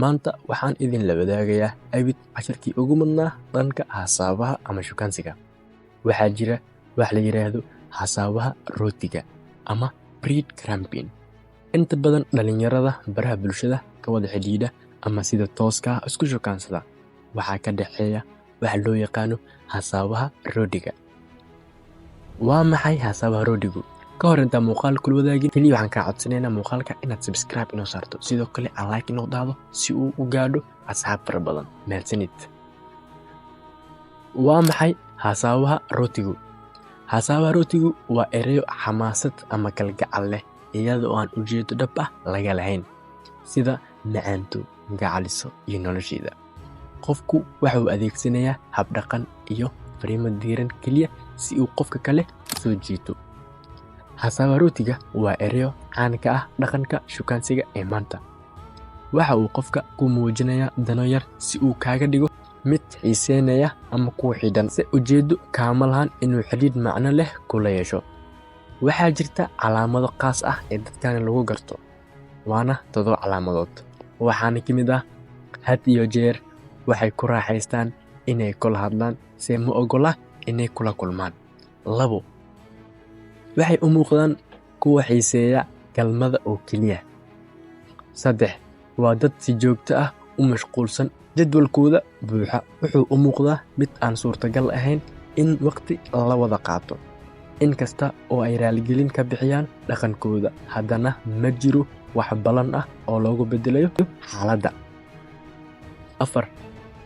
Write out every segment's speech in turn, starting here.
Maanta waxaan idin la wadaagayaa abid casharkii ugu mudnaa dhanka xisaabaha ama shukaansiga. Waxaa jira wax la yiraahdo xisaabaha rootiga ama breadcrumbing. Inta badan dhalinyarada baraha bulshada ka wada xidhiidha ama sida tooska ah isku shukaansada waxaa ka dhaxeeya wax loo yaqaano xisaabaha rootiga. Waa maxay xisaabaha rootigu? Ka hor inta muuqaal kula wadaagin kaliya waxaan ka codsanaynaa muuqaalka inaad subscribe inoo saarto, sidoo kale aan like inoo daado si uu u gaadho asxaab fara badan. Mahadsanid. Waa maxay xisaabaha rootigu? Xisaabaha rootigu waa ereyo xamaasad ama kalgacal leh iyadoo aan ujeedo dhab ah laga lahayn, sida macaanto, gacaliso iyo nolosheeda. Qofku waxa uu adeegsanayaa hab dhaqan iyo fariimo diiran kaliya si uu qofka kale soo jiito. Xisaabaha rootiga waa ereyo caan ka ah dhaqanka shukaansiga ee maanta. Waxa uu qofka ku muujinayaa dano yar si uu kaaga dhigo mid xiiseynaya ama ku xidhan, si ujeedo kaama lahan inuu xidhiidh macno leh kula yeesho. Waxaa jirta calaamado qaas ah ee dadkan lagu garto, waana 7 calaamadood. Waxaana ka mid ah had iyo jeer waxay ku raaxaystaan inay kula hadlaan si ma ogola inay kula kulmaan. 2 waxay u muuqdaan kuwa xiiseeya galmada oo keliya. 3 waa dad si joogto ah u mashquulsan jadwalkooda buuxa. Wuxuu u muuqdaa mid aan suurtagal ahayn in waqti la wada qaato. Inkasta oo ay raaligelin ka bixiyaan dhaqankooda, haddana ma jiro wax balan ah oo loogu bedelayo xaaladda. 4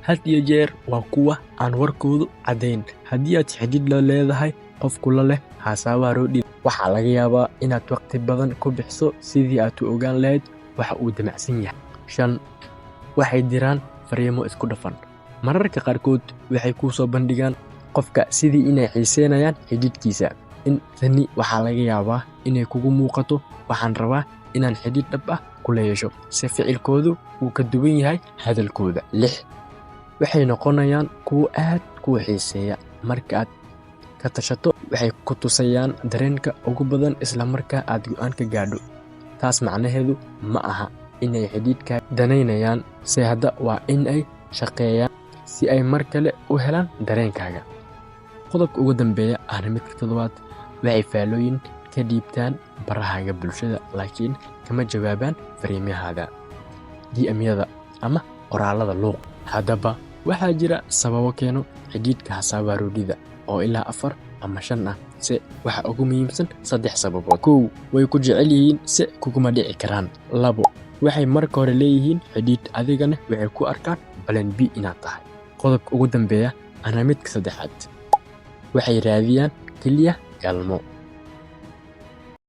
had iyo jeer waa kuwa aan warkoodu caddayn. Haddii aad xidhiidh la leedahay qof kula leh xisaabaha rootiga, waxaa laga yaabaa inaad waqti badan ku bixiso sidii aad u ogaan lahayd waxa uu damacsan yahay. 5 waxay diraan fariimo isku dhafan. Mararka qaarkood waxay ku soo bandhigaan qofka sidii inay xiiseynayaan xidhiidhkiisa. Tani waxaa laga yaabaa inay kugu muuqato waxaan rabaa inaan xidhiidh dhab ah kula yeesho, si ficilkoodu uu ka duwan yahay hadalkooda. 6 waxay noqonayaan kuwo aad ku xiiseeya. Marka aad ka tashato waxay ku tusayaan dareenka ugu badan isla markaa aad go'aan ka gaadho. Taas macnaheedu ma aha inay xidhiidhka danaynayaan, si hadda waa in ay shaqeeyaan si ay mar kale u helaan dareenkaaga. Qodobka ugu dambeeya ahna midka 7aad, waxay faalooyin ka dhiibtaan barahaaga bulshada laakiin kama jawaabaan fariimahaaga DM-yada ama qoraalada luuq. Haddaba waxaa jira sababo keeno xidhiidhka xisaabaha rootida oo ilaa 4 ama 5 ah, se waxa ugu muhiimsan 3 sababood. 1 way ku jecel yihiin se kuguma dhici karaan. 2 waxay marka hore leeyihiin xidhiidh, adigana waxay ku arkaan plan B inaad tahay. Qodobka ugu dambeeya ana midka 3aad, waxay raadiyaan kaliya galmo.